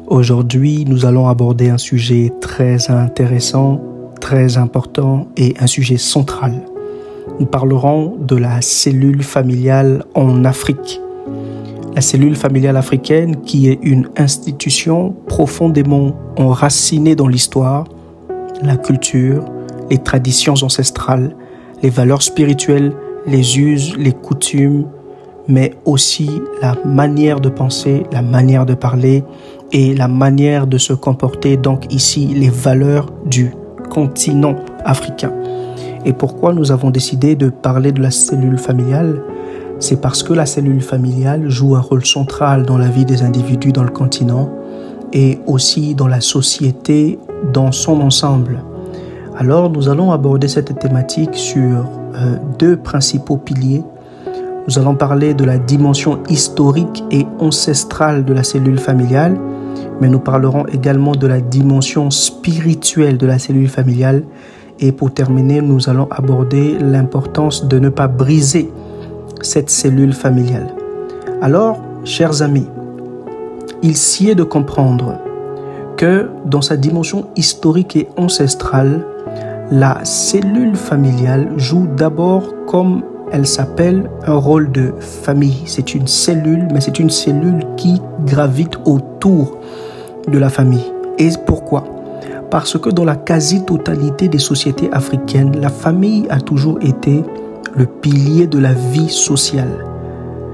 Aujourd'hui, nous allons aborder un sujet très intéressant, très important et un sujet central. Nous parlerons de la cellule familiale en Afrique. La cellule familiale africaine qui est une institution profondément enracinée dans l'histoire, la culture, les traditions ancestrales, les valeurs spirituelles, les us, les coutumes, mais aussi la manière de penser, la manière de parler et la manière de se comporter. Donc ici, les valeurs du continent africain. Et pourquoi nous avons décidé de parler de la cellule familiale? C'est parce que la cellule familiale joue un rôle central dans la vie des individus dans le continent et aussi dans la société dans son ensemble. Alors, nous allons aborder cette thématique sur deux principaux piliers. Nous allons parler de la dimension historique et ancestrale de la cellule familiale, mais nous parlerons également de la dimension spirituelle de la cellule familiale. Et pour terminer, nous allons aborder l'importance de ne pas briser cette cellule familiale. Alors, chers amis, il s'y est de comprendre que dans sa dimension historique et ancestrale, la cellule familiale joue d'abord, comme elle s'appelle, un rôle de famille. C'est une cellule, mais c'est une cellule qui gravite autour de la famille. Et pourquoi? Parce que dans la quasi-totalité des sociétés africaines, la famille a toujours été le pilier de la vie sociale.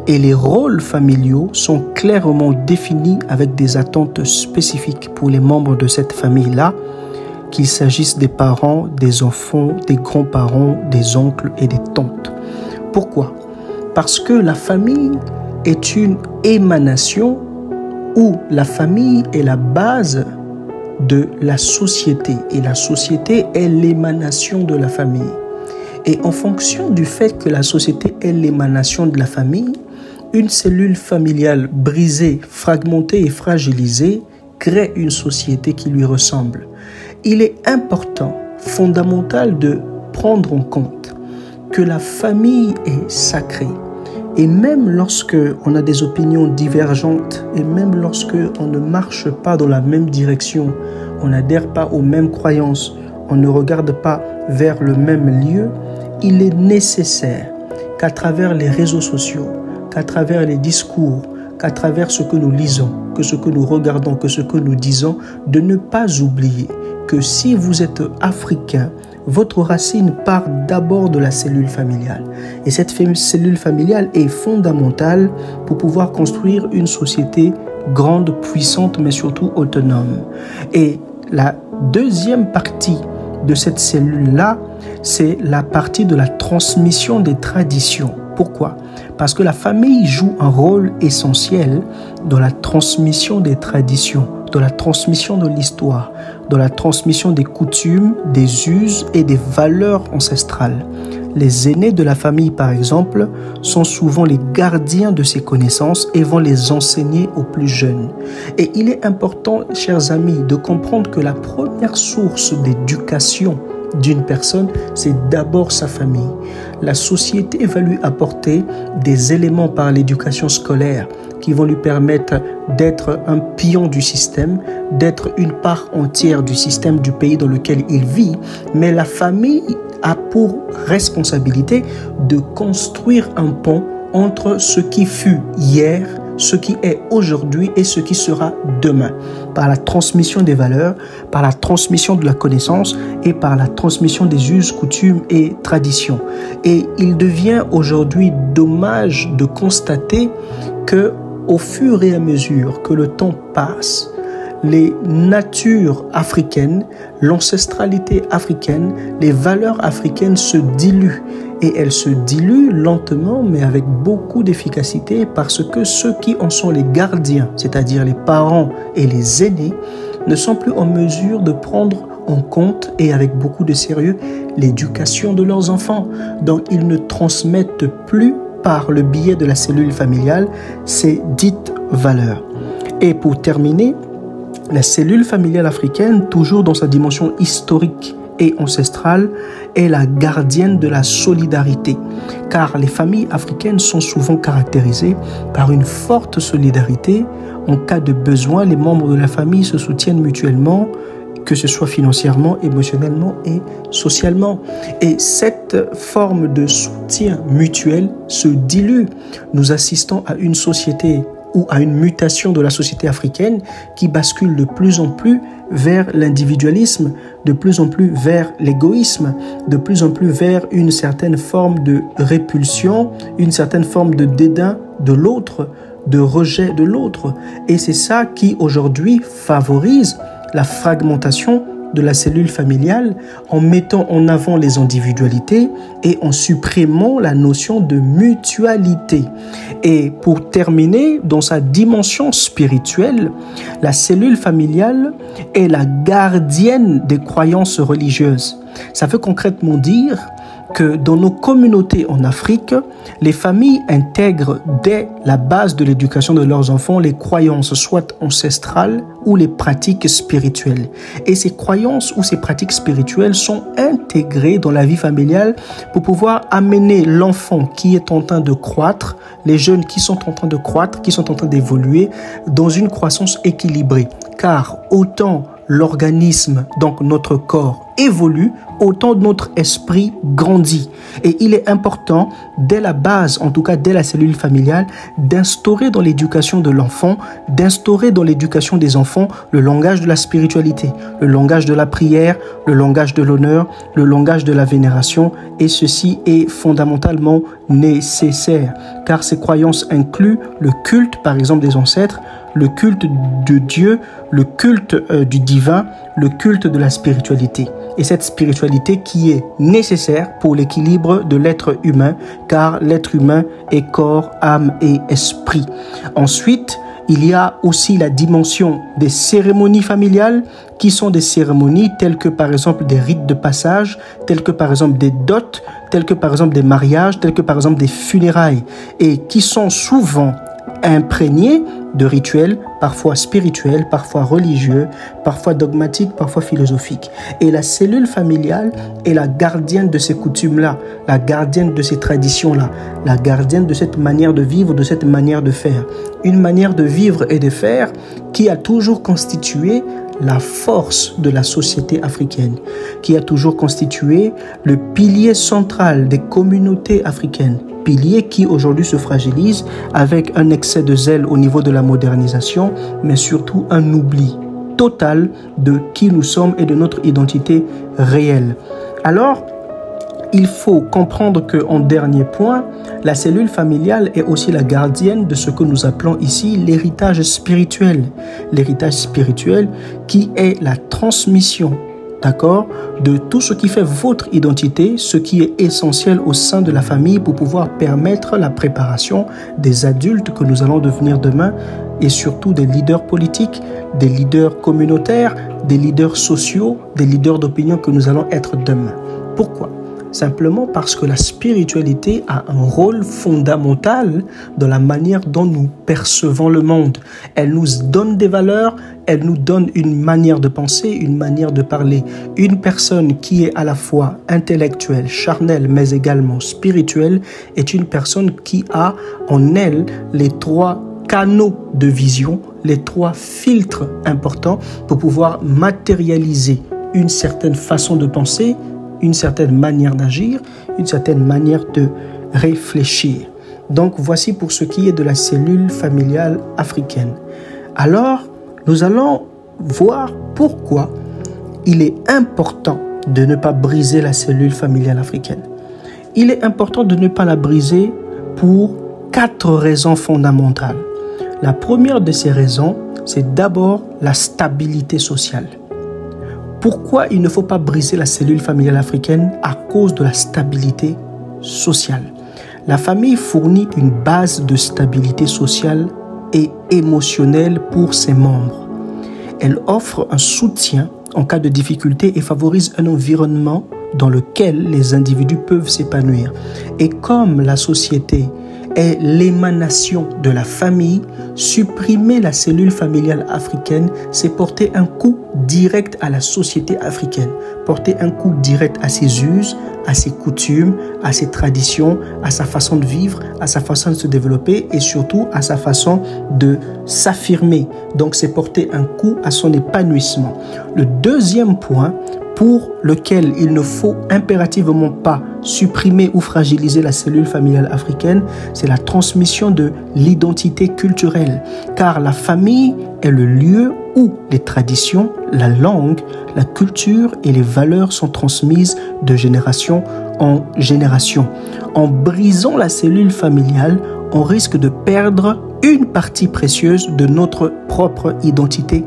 Et les rôles familiaux sont clairement définis avec des attentes spécifiques pour les membres de cette famille-là, qu'il s'agisse des parents, des enfants, des grands-parents, des oncles et des tantes. Pourquoi? Parce que la famille est une émanation où la famille est la base de la société et la société est l'émanation de la famille. Et en fonction du fait que la société est l'émanation de la famille, une cellule familiale brisée, fragmentée et fragilisée crée une société qui lui ressemble. Il est important, fondamental de prendre en compte que la famille est sacrée. Et même lorsque on a des opinions divergentes et même lorsque on ne marche pas dans la même direction, on n'adhère pas aux mêmes croyances, on ne regarde pas vers le même lieu, il est nécessaire qu'à travers les réseaux sociaux, qu'à travers les discours, qu'à travers ce que nous lisons, que ce que nous regardons, que ce que nous disons, de ne pas oublier que si vous êtes africain, votre racine part d'abord de la cellule familiale. Et cette cellule familiale est fondamentale pour pouvoir construire une société grande, puissante, mais surtout autonome. Et la deuxième partie de cette cellule-là, c'est la partie de la transmission des traditions. Pourquoi? Parce que la famille joue un rôle essentiel dans la transmission des traditions, dans la transmission de l'histoire, dans la transmission des coutumes, des us et des valeurs ancestrales. Les aînés de la famille, par exemple, sont souvent les gardiens de ces connaissances et vont les enseigner aux plus jeunes. Et il est important, chers amis, de comprendre que la première source d'éducation d'une personne, c'est d'abord sa famille. La société va lui apporter des éléments par l'éducation scolaire qui vont lui permettre d'être un pion du système, d'être une part entière du système du pays dans lequel il vit. Mais la famille a pour responsabilité de construire un pont entre ce qui fut hier, ce qui est aujourd'hui et ce qui sera demain, par la transmission des valeurs, par la transmission de la connaissance et par la transmission des us, coutumes et traditions. Et il devient aujourd'hui dommage de constater que au fur et à mesure que le temps passe, les natures africaines, l'ancestralité africaine, les valeurs africaines se diluent. Et elles se diluent lentement, mais avec beaucoup d'efficacité, parce que ceux qui en sont les gardiens, c'est-à-dire les parents et les aînés, ne sont plus en mesure de prendre en compte et avec beaucoup de sérieux l'éducation de leurs enfants. Donc, ils ne transmettent plus par le biais de la cellule familiale ces dites valeurs. Et pour terminer, la cellule familiale africaine, toujours dans sa dimension historique et ancestrale est la gardienne de la solidarité, car les familles africaines sont souvent caractérisées par une forte solidarité. En cas de besoin, les membres de la famille se soutiennent mutuellement, que ce soit financièrement, émotionnellement et socialement. Et cette forme de soutien mutuel se dilue. Nous assistons à une société ou à une mutation de la société africaine qui bascule de plus en plus vers l'individualisme, de plus en plus vers l'égoïsme, de plus en plus vers une certaine forme de répulsion, une certaine forme de dédain de l'autre, de rejet de l'autre. Et c'est ça qui aujourd'hui favorise la fragmentation de la cellule familiale en mettant en avant les individualités et en supprimant la notion de mutualité. Et pour terminer, dans sa dimension spirituelle, la cellule familiale est la gardienne des croyances religieuses. Ça veut concrètement dire que dans nos communautés en Afrique, les familles intègrent dès la base de l'éducation de leurs enfants les croyances soit ancestrales ou les pratiques spirituelles. Et ces croyances ou ces pratiques spirituelles sont intégrées dans la vie familiale pour pouvoir amener l'enfant qui est en train de croître, les jeunes qui sont en train de croître, qui sont en train d'évoluer dans une croissance équilibrée. Car autant l'organisme, donc notre corps, évolue, autant notre esprit grandit. Et il est important, dès la base, en tout cas dès la cellule familiale, d'instaurer dans l'éducation de l'enfant, d'instaurer dans l'éducation des enfants le langage de la spiritualité, le langage de la prière, le langage de l'honneur, le langage de la vénération. Et ceci est fondamentalement nécessaire, car ces croyances incluent le culte, par exemple, des ancêtres, le culte de Dieu, le culte du divin, le culte de la spiritualité. Et cette spiritualité qui est nécessaire pour l'équilibre de l'être humain, car l'être humain est corps, âme et esprit. Ensuite, il y a aussi la dimension des cérémonies familiales qui sont des cérémonies telles que par exemple des rites de passage, telles que par exemple des dots, telles que par exemple des mariages, telles que par exemple des funérailles et qui sont souvent imprégné de rituels, parfois spirituels, parfois religieux, parfois dogmatiques, parfois philosophiques. Et la cellule familiale est la gardienne de ces coutumes-là, la gardienne de ces traditions-là, la gardienne de cette manière de vivre, de cette manière de faire. Une manière de vivre et de faire qui a toujours constitué la force de la société africaine, qui a toujours constitué le pilier central des communautés africaines. Pilier qui aujourd'hui se fragilise avec un excès de zèle au niveau de la modernisation, mais surtout un oubli total de qui nous sommes et de notre identité réelle. Alors, il faut comprendre qu'en dernier point, la cellule familiale est aussi la gardienne de ce que nous appelons ici l'héritage spirituel. L'héritage spirituel qui est la transmission, d'accord, de tout ce qui fait votre identité, ce qui est essentiel au sein de la famille pour pouvoir permettre la préparation des adultes que nous allons devenir demain et surtout des leaders politiques, des leaders communautaires, des leaders sociaux, des leaders d'opinion que nous allons être demain. Pourquoi ? Simplement parce que la spiritualité a un rôle fondamental dans la manière dont nous percevons le monde. Elle nous donne des valeurs, elle nous donne une manière de penser, une manière de parler. Une personne qui est à la fois intellectuelle, charnelle, mais également spirituelle, est une personne qui a en elle les trois canaux de vision, les trois filtres importants pour pouvoir matérialiser une certaine façon de penser, une certaine manière d'agir, une certaine manière de réfléchir. Donc, voici pour ce qui est de la cellule familiale africaine. Alors, nous allons voir pourquoi il est important de ne pas briser la cellule familiale africaine. Il est important de ne pas la briser pour 4 raisons fondamentales. La première de ces raisons, c'est d'abord la stabilité sociale. Pourquoi il ne faut pas briser la cellule familiale africaine? À cause de la stabilité sociale. La famille fournit une base de stabilité sociale et émotionnelle pour ses membres. Elle offre un soutien en cas de difficulté et favorise un environnement dans lequel les individus peuvent s'épanouir. Et comme la société est l'émanation de la famille. Supprimer la cellule familiale africaine, c'est porter un coup direct à la société africaine, porter un coup direct à ses us, à ses coutumes, à ses traditions, à sa façon de vivre, à sa façon de se développer et surtout à sa façon de s'affirmer. Donc c'est porter un coup à son épanouissement. Le deuxième point pour lequel il ne faut impérativement pas supprimer ou fragiliser la cellule familiale africaine, c'est la transmission de l'identité culturelle. Car la famille est le lieu où les traditions, la langue, la culture et les valeurs sont transmises de génération en génération. En brisant la cellule familiale, on risque de perdre une partie précieuse de notre propre identité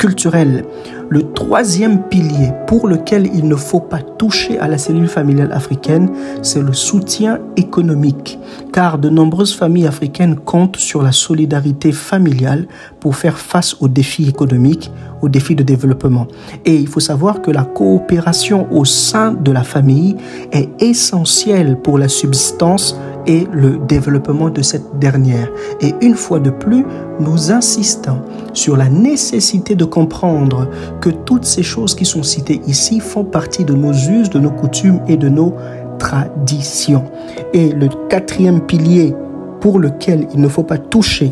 culturelle. Le troisième pilier pour lequel il ne faut pas toucher à la cellule familiale africaine, c'est le soutien économique. Car de nombreuses familles africaines comptent sur la solidarité familiale pour faire face aux défis économiques, aux défis de développement. Et il faut savoir que la coopération au sein de la famille est essentielle pour la subsistance et le développement de cette dernière. Et une fois de plus, nous insistons sur la nécessité de comprendre que toutes ces choses qui sont citées ici font partie de nos us, de nos coutumes et de nos traditions. Et le quatrième pilier pour lequel il ne faut pas toucher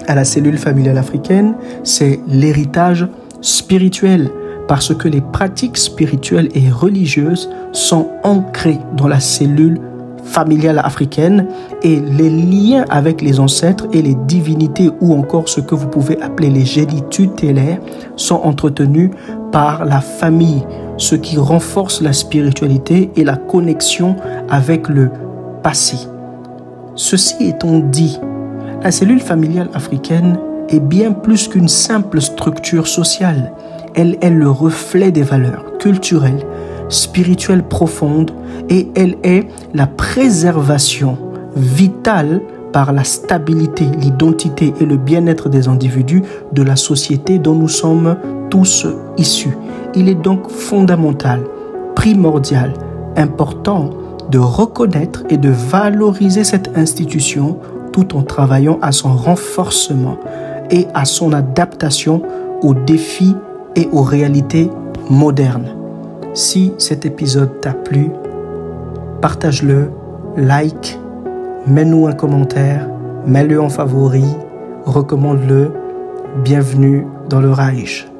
à la cellule familiale africaine, c'est l'héritage spirituel. Parce que les pratiques spirituelles et religieuses sont ancrées dans la cellule familiale africaine et les liens avec les ancêtres et les divinités ou encore ce que vous pouvez appeler les génies tutélaires sont entretenus par la famille, ce qui renforce la spiritualité et la connexion avec le passé. Ceci étant dit, la cellule familiale africaine est bien plus qu'une simple structure sociale. Elle est le reflet des valeurs culturelles, spirituelle profonde et elle est la préservation vitale par la stabilité, l'identité et le bien-être des individus de la société dont nous sommes tous issus. Il est donc fondamental, primordial, important de reconnaître et de valoriser cette institution tout en travaillant à son renforcement et à son adaptation aux défis et aux réalités modernes. Si cet épisode t'a plu, partage-le, like, mets-nous un commentaire, mets-le en favori, recommande-le. Bienvenue dans le Reich.